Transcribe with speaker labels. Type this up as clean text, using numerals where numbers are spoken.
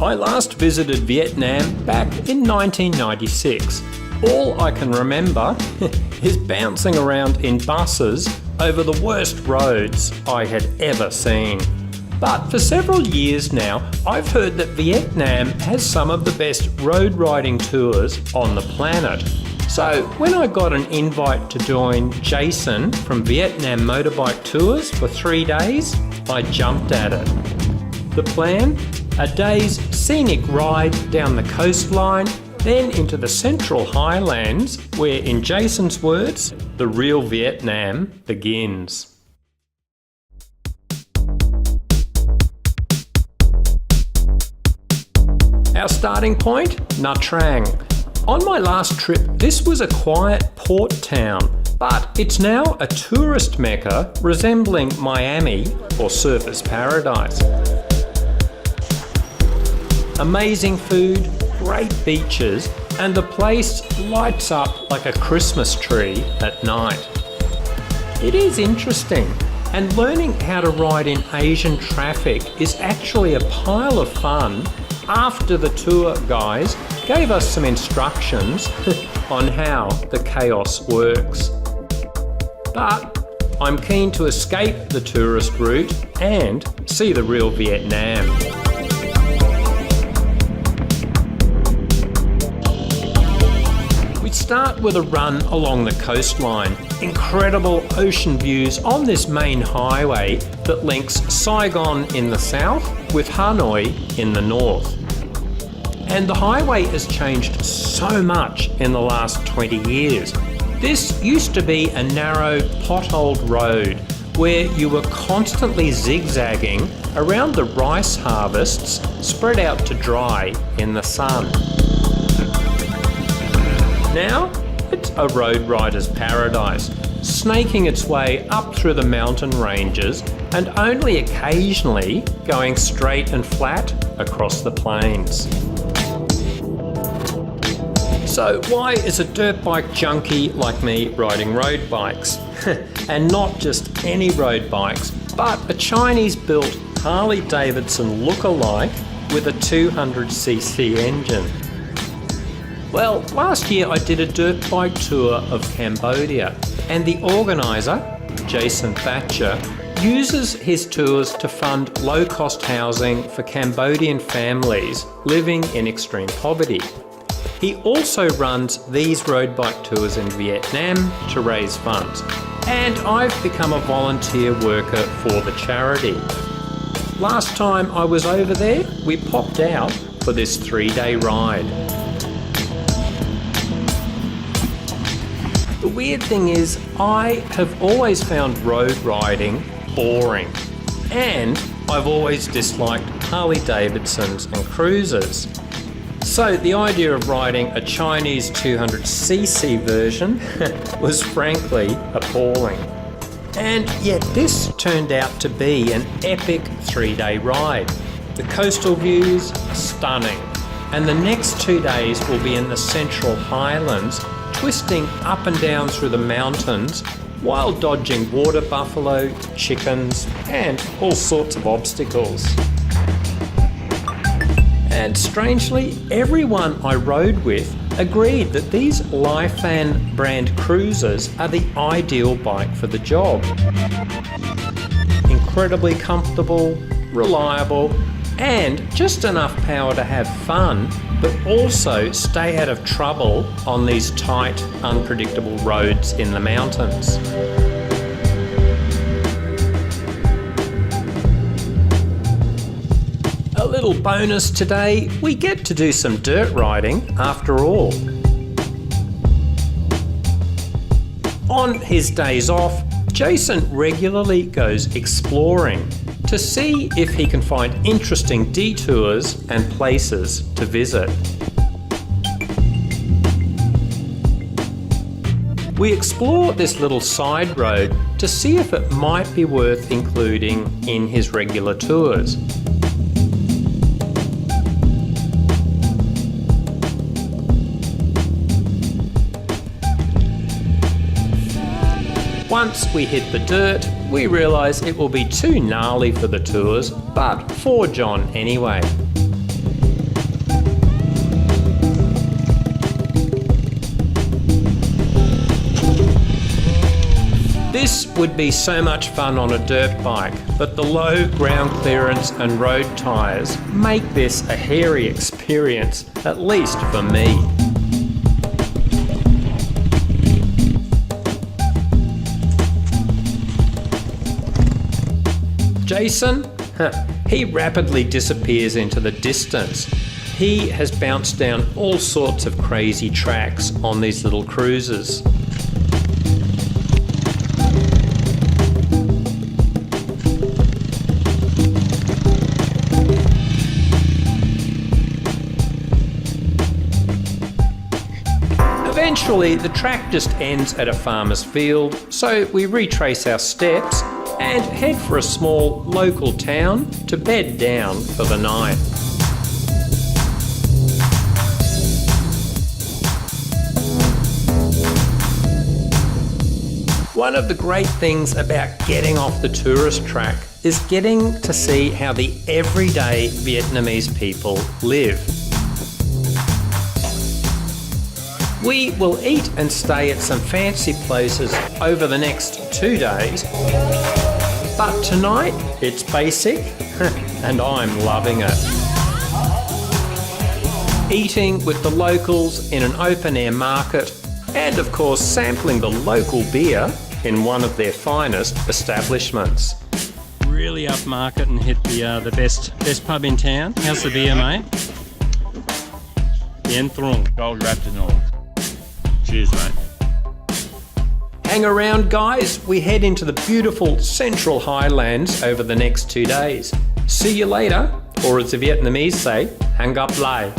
Speaker 1: I last visited Vietnam back in 1996. All I can remember is bouncing around in buses over the worst roads I had ever seen. But for several years now, I've heard that Vietnam has some of the best road riding tours on the planet. So when I got an invite to join Jason from Vietnam Motorbike Tours for 3 days, I jumped at it. The plan? A day's scenic ride down the coastline, then into the central highlands where, in Jason's words, the real Vietnam begins. Our starting point? Nha Trang. On my last trip, this was a quiet port town, but it's now a tourist mecca resembling Miami or Surfers Paradise. Amazing food, great beaches, and the place lights up like a Christmas tree at night. It is interesting, and learning how to ride in Asian traffic is actually a pile of fun after the tour guys gave us some instructions on how the chaos works. But I'm keen to escape the tourist route and see the real Vietnam. We start with a run along the coastline. Incredible ocean views on this main highway that links Saigon in the south with Hanoi in the north. And the highway has changed so much in the last 20 years. This used to be a narrow, potholed road where you were constantly zigzagging around the rice harvests spread out to dry in the sun. Now, it's a road rider's paradise, snaking its way up through the mountain ranges and only occasionally going straight and flat across the plains. So why is a dirt bike junkie like me riding road bikes? And not just any road bikes, but a Chinese-built Harley-Davidson look-alike with a 200cc engine. Well, last year I did a dirt bike tour of Cambodia, and the organiser, Jason Thatcher, uses his tours to fund low-cost housing for Cambodian families living in extreme poverty. He also runs these road bike tours in Vietnam to raise funds, and I've become a volunteer worker for the charity. Last time I was over there, we popped out for this 3-day ride. The weird thing is, I have always found road riding boring, and I've always disliked Harley-Davidsons and cruisers. So the idea of riding a Chinese 200cc version was frankly appalling. And yet this turned out to be an epic 3-day ride. The coastal views are stunning, and the next 2 days will be in the central highlands, twisting up and down through the mountains while dodging water buffalo, chickens, and all sorts of obstacles. And strangely, everyone I rode with agreed that these Lifan brand cruisers are the ideal bike for the job. Incredibly comfortable, reliable, and just enough power to have fun, but also stay out of trouble on these tight, unpredictable roads in the mountains. A little bonus today, we get to do some dirt riding after all. On his days off, Jason regularly goes exploring to see if he can find interesting detours and places to visit. We explore this little side road to see if it might be worth including in his regular tours. Once we hit the dirt, we realise it will be too gnarly for the tours, but for John anyway. This would be so much fun on a dirt bike, but the low ground clearance and road tyres make this a hairy experience, at least for me. Jason? He rapidly disappears into the distance. He has bounced down all sorts of crazy tracks on these little cruisers. Eventually, the track just ends at a farmer's field, so we retrace our steps and head for a small local town to bed down for the night. One of the great things about getting off the tourist track is getting to see how the everyday Vietnamese people live. We will eat and stay at some fancy places over the next 2 days, but tonight it's basic and I'm loving it. Eating with the locals in an open-air market and of course sampling the local beer in one of their finest establishments.
Speaker 2: Really upmarket and hit the best pub in town. How's the beer, mate? Enduro,
Speaker 3: Gold wrapped and all. Cheers, mate.
Speaker 1: Hang around, guys. We head into the beautiful Central Highlands over the next 2 days. See you later, or as the Vietnamese say, hang up lai.